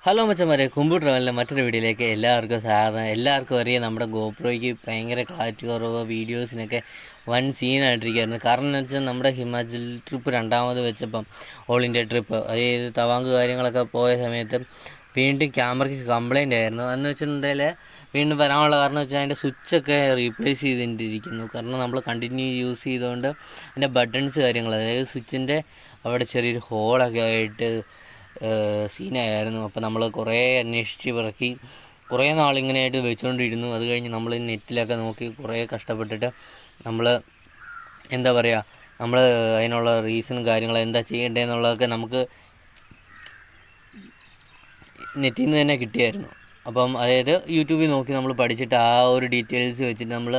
Hello മച്ചന്മാരെ, കുമ്പു ട്രാവലിൻ്റെ മറ്റൊരു വീഡിയോയിലേക്ക് എല്ലാവർക്കും അറിയാം. നമ്മുടെ ഗോപ്രോയ്ക്ക് ഭയങ്കര ക്ലാരിറ്റി കുറവ്, വീഡിയോസിനൊക്കെ വൻ സീനായിട്ടിരിക്കുകയായിരുന്നു. കാരണം എന്ന് വെച്ചാൽ നമ്മുടെ ഹിമാചൽ ട്രിപ്പ് രണ്ടാമത് വെച്ചപ്പം ഓൾ ഇന്ത്യ ട്രിപ്പ്, അതായത് തവാങ്ക് കാര്യങ്ങളൊക്കെ പോയ സമയത്ത് വീണ്ടും ക്യാമറയ്ക്ക് കംപ്ലൈൻ്റ് ആയിരുന്നു. എന്ന് വെച്ചിട്ടുണ്ടെങ്കിൽ വീണ്ടും വരാനുള്ള കാരണം വെച്ചാൽ അതിൻ്റെ സ്വിച്ചൊക്കെ റീപ്ലേസ് ചെയ്തിട്ടിരിക്കുന്നു. കാരണം നമ്മൾ കണ്ടിന്യൂ യൂസ് ചെയ്തുകൊണ്ട് അതിൻ്റെ ബട്ടൺസ് കാര്യങ്ങൾ, അതായത് സ്വിച്ചിൻ്റെ അവിടെ ചെറിയൊരു ഹോളൊക്കെ ആയിട്ട് സീനായിരുന്നു. അപ്പോൾ നമ്മൾ കുറേ അന്വേഷിച്ച് പിറക്കി കുറേ നാളിങ്ങനെയായിട്ട് വെച്ചുകൊണ്ടിരുന്നു. അത് കഴിഞ്ഞ് നമ്മൾ നെറ്റിലൊക്കെ നോക്കി കുറേ കഷ്ടപ്പെട്ടിട്ട് നമ്മൾ എന്താ പറയുക, നമ്മൾ അതിനുള്ള റീസണും കാര്യങ്ങളും എന്താ ചെയ്യേണ്ടതെന്നുള്ളതൊക്കെ നമുക്ക് നെറ്റിൽ നിന്ന് തന്നെ കിട്ടിയായിരുന്നു. അപ്പം അതായത് യൂട്യൂബിൽ നോക്കി നമ്മൾ പഠിച്ചിട്ട് ആ ഒരു ഡീറ്റെയിൽസ് വെച്ചിട്ട് നമ്മൾ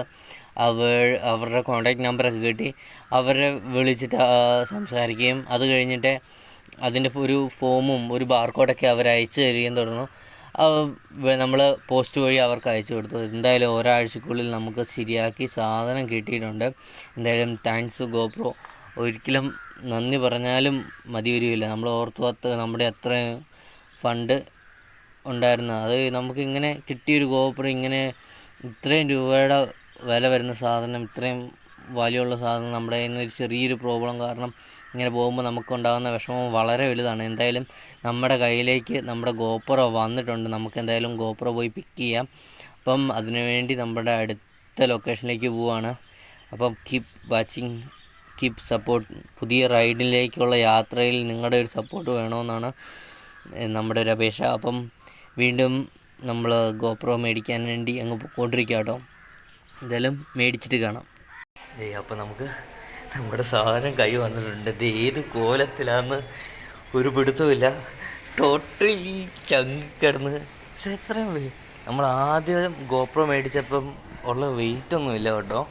അവരുടെ കോൺടാക്റ്റ് നമ്പറൊക്കെ കിട്ടി അവരെ വിളിച്ചിട്ട് സംസാരിക്കുകയും അത് കഴിഞ്ഞിട്ട് അതിൻ്റെ ഒരു ഫോമും ഒരു ബാർകോഡൊക്കെ അവർ അയച്ചു തരികയും തുടർന്നു. നമ്മൾ പോസ്റ്റ് വഴി അവർക്ക് അയച്ചു കൊടുത്തു. എന്തായാലും ഒരാഴ്ചക്കുള്ളിൽ നമുക്ക് ശരിയാക്കി സാധനം കിട്ടിയിട്ടുണ്ട്. എന്തായാലും താങ്ക്സ് ഗോപ്രോ. ഒരിക്കലും നന്ദി പറഞ്ഞാലും മതി വരികയില്ല. നമ്മൾ ഓർത്ത് നമ്മുടെ അത്രയും ഫണ്ട് ഉണ്ടായിരുന്നു. അത് നമുക്ക് ഇങ്ങനെ കിട്ടിയൊരു ഗോപ്രോ, ഇങ്ങനെ ഇത്രയും രൂപയുടെ വില വരുന്ന സാധനം, ഇത്രയും വാല്യുള്ള സാധനം നമ്മുടെ കയ്യിൽ നിന്ന് ഒരു ചെറിയൊരു പ്രോബ്ലം കാരണം ഇങ്ങനെ പോകുമ്പോൾ നമുക്കുണ്ടാകുന്ന വിഷമം വളരെ വലുതാണ്. എന്തായാലും നമ്മുടെ കയ്യിലേക്ക് നമ്മുടെ ഗോപ്രോ വന്നിട്ടുണ്ട്. നമുക്ക് എന്തായാലും ഗോപ്രോ പോയി പിക്ക് ചെയ്യാം. അപ്പം അതിനുവേണ്ടി നമ്മുടെ അടുത്ത ലൊക്കേഷനിലേക്ക് പോവുകയാണ്. അപ്പം കീപ്പ് വാച്ചിങ്, കീപ്പ് സപ്പോർട്ട്. പുതിയ റൈഡിലേക്കുള്ള യാത്രയിൽ നിങ്ങളുടെ ഒരു സപ്പോർട്ട് വേണമെന്നാണ് നമ്മുടെ ഒരു അപേക്ഷ. അപ്പം വീണ്ടും നമ്മൾ ഗോപ്രോ മേടിക്കാൻ വേണ്ടി അങ്ങ് പോയിക്കൊണ്ടിരിക്കുക കേട്ടോ. എന്തായാലും മേടിച്ചിട്ട് കാണാം. അപ്പം നമുക്ക് നമ്മുടെ സാധനം കൈ വന്നിട്ടുണ്ട്. ഇത് ഏത് കോലത്തിലാന്ന് ഒരു പിടുത്തമില്ല. ടോട്ടലി ചങ്കിക്കിടന്ന്. പക്ഷേ എത്രയും നമ്മൾ ആദ്യം ഗോപ്രോ മേടിച്ചപ്പം ഉള്ള വെയിറ്റൊന്നുമില്ല കേട്ടോ.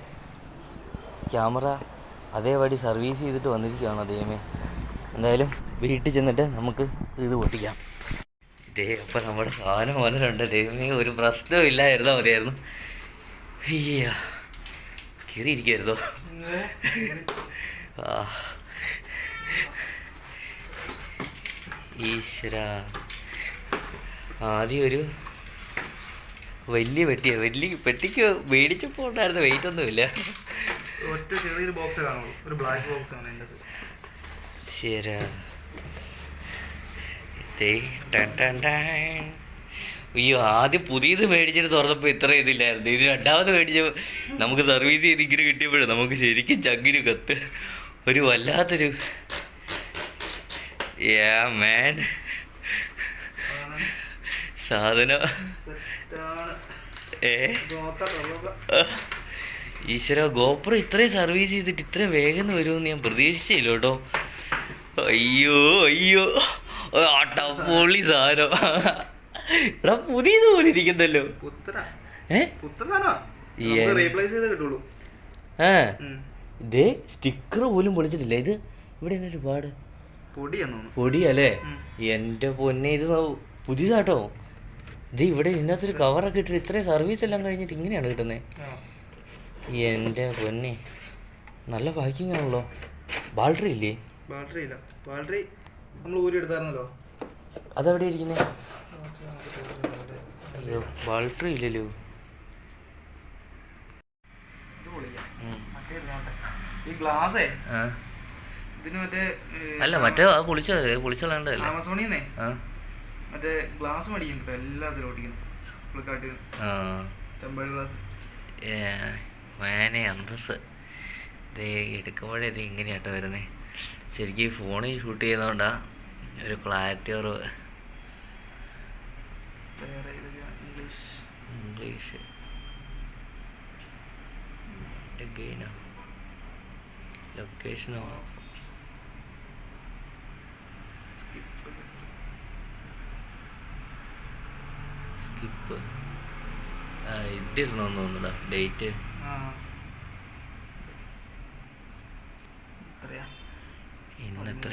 ക്യാമറ അതേപടി സർവീസ് ചെയ്തിട്ട് വന്നിരിക്കുകയാണ് ദൈവമേ. എന്തായാലും വീട്ടിൽ ചെന്നിട്ട് നമുക്ക് ഇത് പൊട്ടിക്കാം. അപ്പം നമ്മുടെ സാധനം വന്നിട്ടുണ്ട്. ദൈവമേ, ഒരു പ്രശ്നവും ഇല്ലായിരുന്നോ മതിയായിരുന്നു. അയ്യ, കയറിയിരിക്കുമായിരുന്നോ? ഈശ്വര, ആദ്യം ഒരു വലിയ പെട്ടിക്ക് മേടിച്ചപ്പോൾ ഉണ്ടായിരുന്ന വെയിറ്റ് ഒന്നുമില്ല. ഒറ്റ ചെറിയൊരു ബോക്സ് കാണുള്ളൂ, ഒരു ബ്ലാക്ക് ബോക്സ് ആണ് എൻ്റെ. ശരി, അയ്യോ, ആദ്യം പുതിയത് മേടിച്ചിട്ട് തുറന്നപ്പോൾ ഇത്ര ഇതില്ലായിരുന്നു. ഇത് രണ്ടാമത് മേടിച്ചപ്പോൾ നമുക്ക് സർവീസ് ചെയ്ത് ഇങ്ങനെ കിട്ടിയപ്പോഴും നമുക്ക് ശരിക്കും ചങ്കിന് കത്ത് ഒരു വല്ലാത്തൊരു മാൻ സാധനം. ഈശ്വര, ഗോപ്രോ ഇത്രയും സർവീസ് ചെയ്തിട്ട് ഇത്രയും വേഗം വരുമെന്ന് ഞാൻ പ്രതീക്ഷിച്ചില്ല കേട്ടോ. അയ്യോ പൊളി സാധനം. എടാ, പുതിയത് പോലെ ഇരിക്കുന്നല്ലോ. ഇതേ സ്റ്റിക്കർ പോലും പൊളിച്ചിട്ടില്ല. ഇത് ഇവിടെ ഒരുപാട് പൊടിയല്ലേ എൻ്റെ പൊന്നെ. ഇത് പുതിയതാട്ടോ. ഇത് ഇവിടെ ഇതിനകത്തൊരു കവറൊക്കെ ഇട്ടിട്ട് ഇത്രയും സർവീസ് എല്ലാം കഴിഞ്ഞിട്ട് ഇങ്ങനെയാണ് കിട്ടുന്നത്. എൻ്റെ പൊന്നെ, നല്ല പാക്കിംഗ് ആണല്ലോ. ബാറ്ററി ഇല്ലേ? ബാറ്ററി ഇല്ല. ബാറ്ററി നമ്മൾ ഊരി എടുത്തായിരുന്നല്ലോ. അതെവിടെ ഇരിക്കുന്നത്? അയ്യോ, ബാറ്ററി ഇല്ലല്ലോ. ഈ ഗ്ലാസേ ഇതിന് മറ്റേ അല്ല, മറ്റേ പൊളിച്ചോളേണ്ടതല്ലേ. ആമസോണിന്നേ മറ്റേ ഗ്ലാസ് മേടിക്കും കേട്ടോ, എല്ലാത്തിലും ഓടിക്കുന്നു. ഫ്ലിപ്കാർട്ടിൽ ടെമ്പേർഡ് ഗ്ലാസ്. വേനെ അന്തസ്. ഇത് എടുക്കുമ്പോഴേ ഇത് ഇങ്ങനെയാട്ടോ വരുന്നത്. ശരിക്കും ഫോണിൽ ഷൂട്ട് ചെയ്യുന്നതുകൊണ്ടാ ഒരു ക്ലാരിറ്റി കുറവ്. ഇംഗ്ലീഷ് എഗെയിനോ ലൊക്കേഷൻ ഓഫ്. സ്കിപ്പ് ഇതിടണമെന്ന് തോന്നുന്നുടാ, ഡേറ്റ്. ഇന്നെത്ര